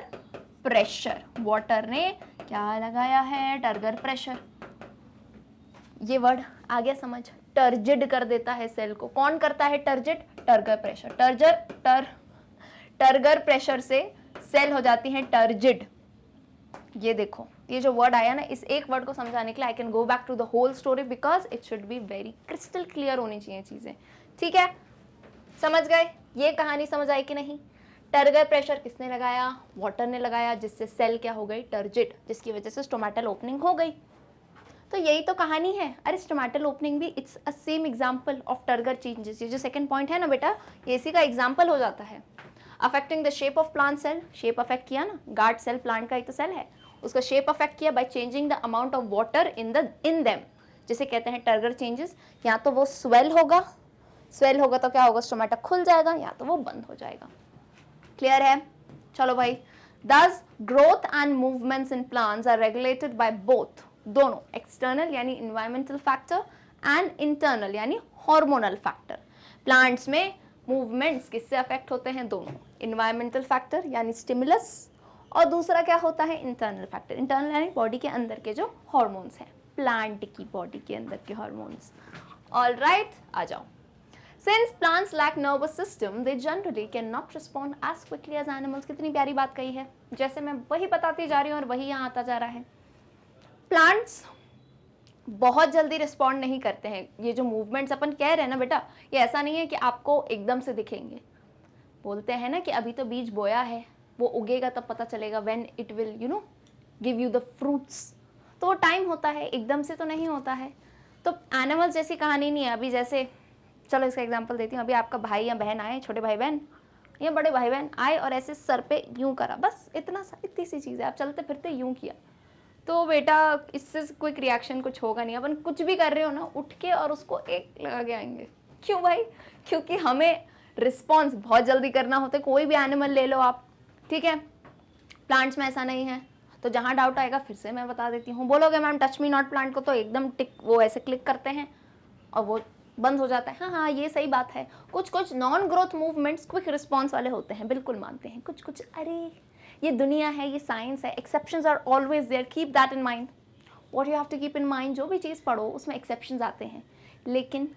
pressure. वाटर ने क्या लगाया है? Turgor pressure. ये वर्ड आ गया समझ? टर्जिड कर देता है सेल को। कौन करता है turgid? Turgor pressure. Turgor pressure से सेल हो जाती है टर्जिड। ये देखो, ये जो वर्ड आया ना, इस एक वर्ड को समझाने के लिए I can go back to the whole story because it should be very crystal clear होनी चाहिए चीजें, ठीक है। समझ गए? ये कहानी समझ आई कि नहीं? टर्गर प्रेशर किसने लगाया? वाटर ने लगाया, जिससे सेल क्या हो गई? टर्जिड, जिसकी वजह से स्टोमेटल ओपनिंग हो गई। तो यही तो कहानी है। अरे स्टोमेटल ओपनिंग भी it's a same example of turgor changes. ये जो सेकंड पॉइंट है ना बेटा, ये इसी का एग्जांपल हो जाता है। Affecting the shape of plant cell, shape affect किया ना, गार्ड सेल प्लांट का ही तो सेल है, उसका शेप अफेक्ट किया bye changing the amount of water in them, जिसे कहते हैं टर्गर चेंजेस। या तो वो स्वेल होगा तो क्या होगा? स्टोमेटा खुल जाएगा, या तो वो बंद हो जाएगा। क्लियर है? चलो भाई, thus growth and movements in plants are regulated by both, दोनों, एक्सटर्नल यानी इन्वायरमेंटल फैक्टर एंड इंटरनल यानी हार्मोनल फैक्टर। प्लांट्स में मूवमेंट्स किससे अफेक्ट होते हैं? दोनों, इन्वायरमेंटल फैक्टर यानी स्टिमुलस, और दूसरा क्या होता है? Internal factor. इंटरनल यानी बॉडी के अंदर के जो हार्मोन्स हैं, प्लांट की बॉडी के अंदर के हार्मोन्स। ऑल राइट, आ जाओ। Since plants lack nervous system, they generally cannot respond as quickly as animals। कितनी प्यारी बात कही है, जैसे मैं वही बताती जा रही हूँ और वही यहाँ आता जा रहा है। प्लांट्स बहुत जल्दी रिस्पॉन्ड नहीं करते हैं। ये जो मूवमेंट्स अपन कह रहे हैं ना बेटा, ये ऐसा नहीं है कि आपको एकदम से दिखेंगे। बोलते हैं ना कि अभी तो बीज बोया है, वो उगेगा तब पता चलेगा, when it will give you the fruits. तो वो टाइम होता है, एकदम से तो नहीं होता है। तो एनिमल्स जैसी कहानी नहीं है। अभी जैसे, चलो इसका एग्जांपल देती हूँ। अभी आपका भाई या बहन आए, छोटे भाई बहन या बड़े भाई बहन आए और ऐसे सर पे यूं करा, बस इतनी सी चीज़ है, आप चलते फिरते यूं किया, तो बेटा इससे कोई रिएक्शन कुछ होगा नहीं। अपन कुछ भी कर रहे हो ना, उठ के और उसको एक लगा के आएंगे। क्यों भाई? क्योंकि हमें रिस्पॉन्स बहुत जल्दी करना होता है। कोई भी एनिमल ले लो आप, ठीक है। प्लांट्स में ऐसा नहीं है। तो जहाँ डाउट आएगा फिर से मैं बता देती हूँ। बोलोगे ma'am touch me not plant को तो एकदम टिक वो ऐसे क्लिक करते हैं और वो बंद हो जाता है। हाँ हाँ, ये सही बात है। कुछ non growth movements quick response वाले होते हैं, बिल्कुल मानते हैं। कुछ अरे ये दुनिया है, ये साइंस है, exceptions are always there, keep that in mind. What you have to keep in mind, जो भी चीज़ पढ़ो उसमें एक्सेप्शंस आते हैं। लेकिन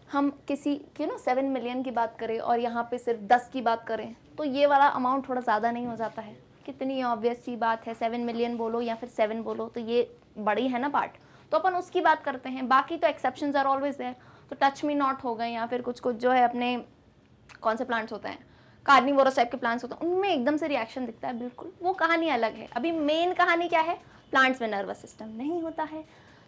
हम किसी 7 मिलियन की बात करें और यहाँ पे सिर्फ 10 की बात करें तो ये वाला अमाउंट थोड़ा ज़्यादा नहीं हो जाता है? कितनी ऑब्वियस सी बात है, 7 मिलियन बोलो या फिर 7 बोलो तो ये बड़ी है ना पार्ट, तो अपन उसकी बात करते हैं। बाकी तो एक्सेप्शंस आर ऑलवेज देयर। तो टच मी नॉट हो गए या फिर कुछ जो है अपने कौन से प्लांट्स होते हैं, कार्निवोरस टाइप के प्लांट्स होते हैं, उनमें एकदम से रिएक्शन दिखता है, बिल्कुल वो कहानी अलग है। अभी मेन कहानी क्या है? प्लांट्स में नर्वस सिस्टम नहीं होता है,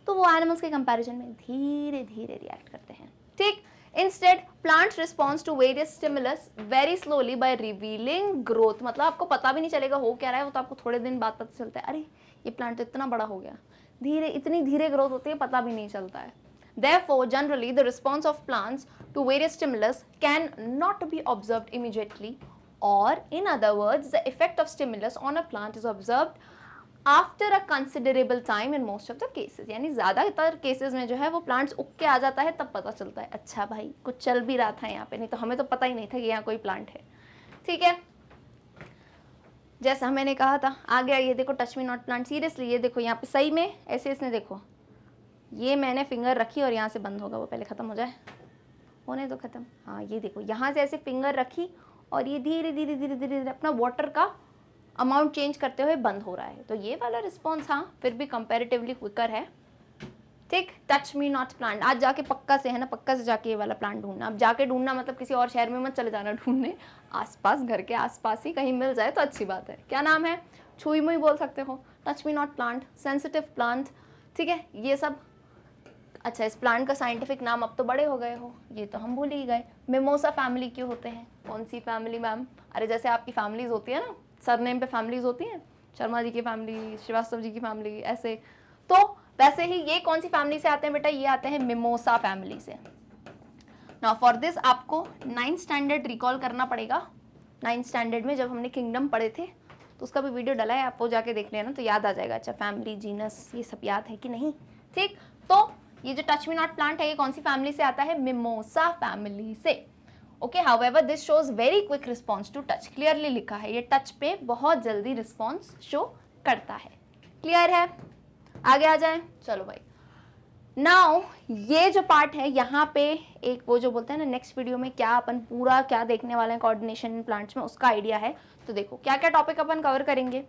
तो वो एनिमल्स के कंपैरिजन में धीरे धीरे रिएक्ट करते हैं, ठीक। Instead plant response to various stimulus very slowly by revealing growth, मतलब आपको पता भी नहीं चलेगा हो क्या रहा है, वो तो आपको थोड़े दिन बाद पता चलता है, अरे ये प्लांट तो इतना बड़ा हो गया, धीरे इतनी धीरे ग्रोथ होती है, पता भी नहीं चलता है. Therefore, generally, the response of plants to various stimulus can not be observed immediately, or in other words, the effect of stimulus on a plant is observed after a considerable time in most of the cases. यानी ज़्यादातर cases में जो है वो plants उग के आ जाता है, तब पता चलता है अच्छा भाई कुछ चल भी रहा था यहाँ पे, नहीं तो हमें तो पता ही नहीं था कि यहाँ कोई प्लांट है. ठीक है, जैसा मैंने कहा था. आ गया ये देखो touch me not plant. Seriously ये देखो यहाँ पे सही में ऐसे इसने देखो, ये मैंने फिंगर रखी और यहाँ से बंद होगा, वो पहले ख़त्म हो जाए, होने दो ख़त्म. हाँ ये देखो यहाँ से ऐसे फिंगर रखी और ये धीरे धीरे धीरे धीरे धीरे अपना वाटर का अमाउंट चेंज करते हुए बंद हो रहा है. तो ये वाला रिस्पॉन्स हाँ फिर भी कंपैरेटिवली क्विकर है. ठीक, टच मी नॉट प्लांट. आज जाके पक्का से है ना, पक्का से जाके ये वाला प्लांट ढूंढना. अब जाके ढूंढना मतलब किसी और शहर में मत चले जाना ढूंढने, आसपास घर के आसपास ही कहीं मिल जाए तो अच्छी बात है. क्या नाम है, छुई मुई बोल सकते हो. Touch me not plant, sensitive plant. ठीक है, ये सब. अच्छा, इस प्लांट का साइंटिफिक नाम अब तो बड़े हो गए हो, ये तो हम भूल ही गए. मिमोसा फैमिली क्यों होते हैं? कौन सी फैमिली मैम? अरे जैसे आपकी फैमिलीज होती है ना, सरनेम पे फैमिलीज होती हैं, शर्मा जी की फैमिली, श्रीवास्तव जी की फैमिली, ऐसे. तो वैसे ही ये कौन सी फैमिली से आते हैं बेटा? ये आते हैं मिमोसा फैमिली से. नाउ फॉर दिस आपको 9th स्टैंडर्ड रिकॉल करना पड़ेगा. 9th स्टैंडर्ड में जब हमने किंगडम पढ़े थे तो उसका भी वीडियो डला है, आप वो जाके देख लेना तो याद आ जाएगा. अच्छा, फैमिली, जीनस, ये सब याद है कि नहीं? ठीक, तो ये जो टच मी नॉट प्लांट है ये कौन सी फैमिली से आता है? मिमोसा फैमिली से. Okay, however this shows very quick response to touch. Clearly लिखा है, ये टच पे बहुत जल्दी रिस्पॉन्स शो करता है. क्लियर है? आगे आ जाए. चलो भाई, नाउ ये जो पार्ट है यहाँ पे एक वो जो बोलते हैं ना नेक्स्ट वीडियो में क्या अपन पूरा क्या देखने वाले हैं कोऑर्डिनेशन इन प्लांट्स में, उसका आइडिया है. तो देखो क्या क्या टॉपिक अपन कवर करेंगे.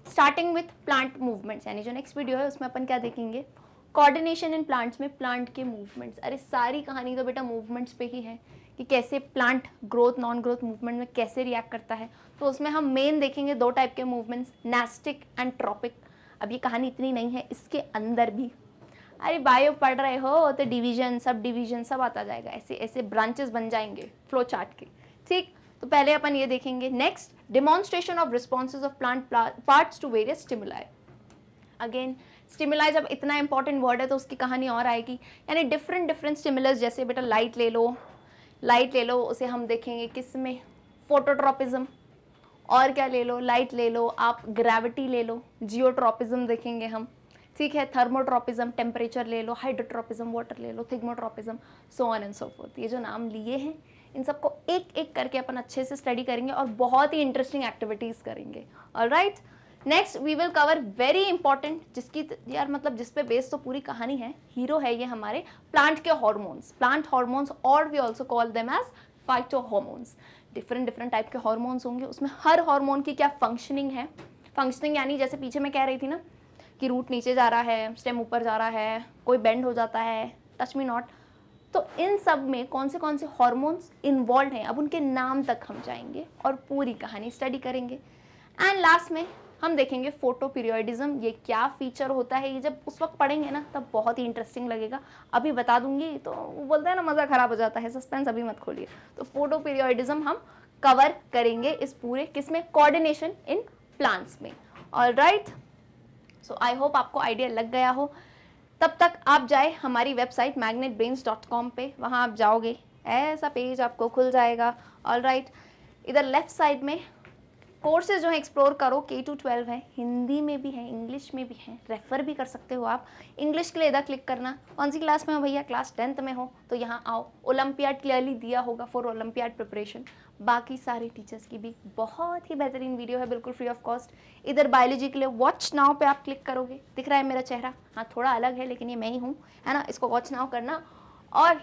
स्टार्टिंग विथ प्लांट मूवमेंट्स, यानी जो नेक्स्ट वीडियो है उसमें अपन क्या देखेंगे? कोऑर्डिनेशन इन प्लांट्स में प्लांट के मूवमेंट्स. अरे सारी कहानी तो बेटा मूवमेंट्स पे ही है कि कैसे plant growth non growth movement में कैसे रिएक्ट करता है. तो उसमें हम मेन देखेंगे दो टाइप के मूवमेंट्स, नेस्टिक एंड ट्रॉपिक. अब ये कहानी इतनी नहीं है, इसके अंदर भी अरे बायो पढ़ रहे हो तो डिवीजन सब डिवीजन सब आता जाएगा, ऐसे ऐसे ब्रांचेस बन जाएंगे फ्लो चार्ट के. ठीक, तो पहले अपन ये देखेंगे. Next, demonstration of responses of plant parts to various stimuli. Again stimuli जब इतना इंपॉर्टेंट वर्ड है तो उसकी कहानी और आएगी. यानी डिफरेंट डिफरेंट स्टिमुलस, जैसे बेटा लाइट ले लो, लाइट ले लो, उसे हम देखेंगे किस में? फोटोट्रॉपिज्म. और क्या ले लो? लाइट ले लो, आप ग्रेविटी ले लो, जियोट्रॉपिज्म देखेंगे हम. ठीक है, थर्मोट्रॉपिज्म, टेम्परेचर ले लो, हाइड्रोट्रॉपिज्म, वाटर ले लो, thigmotropism, so on and so forth. ये जो नाम लिए हैं इन सबको एक एक करके अपन अच्छे से स्टडी करेंगे और बहुत ही इंटरेस्टिंग एक्टिविटीज़ करेंगे. Alright, next we will cover very important, जिसकी यार मतलब जिस पे बेस तो पूरी कहानी है, हीरो है ये हमारे, प्लांट के हार्मोन्स. प्लांट हार्मोन्स, और we also call them as phytohormones. Different different type के हार्मोन्स होंगे, उसमें हर हार्मोन की क्या फंक्शनिंग है. फंक्शनिंग यानी जैसे पीछे मैं कह रही थी ना कि रूट नीचे जा रहा है, स्टेम ऊपर जा रहा है, कोई बेंड हो जाता है, टच मी नॉट. तो इन सब में कौन से हार्मोन्स इन्वॉल्व हैं, अब उनके नाम तक हम जाएंगे और पूरी कहानी स्टडी करेंगे. एंड लास्ट में हम देखेंगे फोटोपीरियोडिज्म. ये क्या फीचर होता है, ये जब उस वक्त पढ़ेंगे ना तब बहुत ही इंटरेस्टिंग लगेगा. अभी बता दूंगी तो वो बोलते हैं ना मज़ा खराब हो जाता है, सस्पेंस अभी मत खोलिए. तो फोटोपीरियोडिज्म हम कवर करेंगे इस पूरे किसमें? कोऑर्डिनेशन इन प्लांट्स में. ऑलराइट, सो आई होप आपको आइडिया लग गया हो. तब तक आप जाए हमारी वेबसाइट magnetbrains.com पे, वहाँ आप जाओगे ऐसा पेज आपको खुल जाएगा. ऑलराइट, इधर लेफ्ट साइड में कोर्सेज जो है एक्सप्लोर करो. K-12 है, हिंदी में भी है, इंग्लिश में भी है, रेफ़र भी कर सकते हो आप. इंग्लिश के लिए इधर क्लिक करना. कौन सी क्लास में हो भैया? क्लास 10th में हो तो यहाँ आओ. ओलंपियाड क्लियरली दिया होगा फॉर ओलंपियाड प्रिपरेशन. बाकी सारे टीचर्स की भी बहुत ही बेहतरीन वीडियो है, बिल्कुल फ्री ऑफ कॉस्ट. इधर बायोलॉजी के लिए वॉच नाउ पे आप क्लिक करोगे, दिख रहा है मेरा चेहरा, हाँ थोड़ा अलग है लेकिन ये मैं ही हूँ, है ना. इसको वॉच नाउ करना. और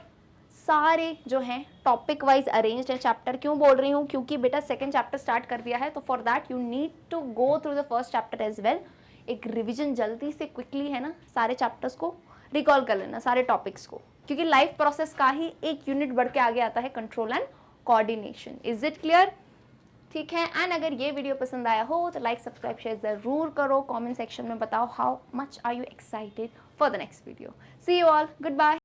सारे जो हैं टॉपिक वाइज अरेंज्ड है चैप्टर. क्यों बोल रही हूँ? क्योंकि बेटा सेकंड चैप्टर स्टार्ट कर दिया है, तो for that you need to go through the first chapter as well. एक रिविजन जल्दी से क्विकली, है ना, सारे चैप्टर्स को रिकॉल कर लेना, सारे टॉपिक्स को, क्योंकि लाइफ प्रोसेस का ही एक यूनिट बढ़ के आगे आता है, control and coordination. Is it clear? ठीक है. एंड अगर ये वीडियो पसंद आया हो तो लाइक सब्सक्राइब शेयर ज़रूर करो. कमेंट सेक्शन में बताओ how much are you excited for the next video. See you all, good bye.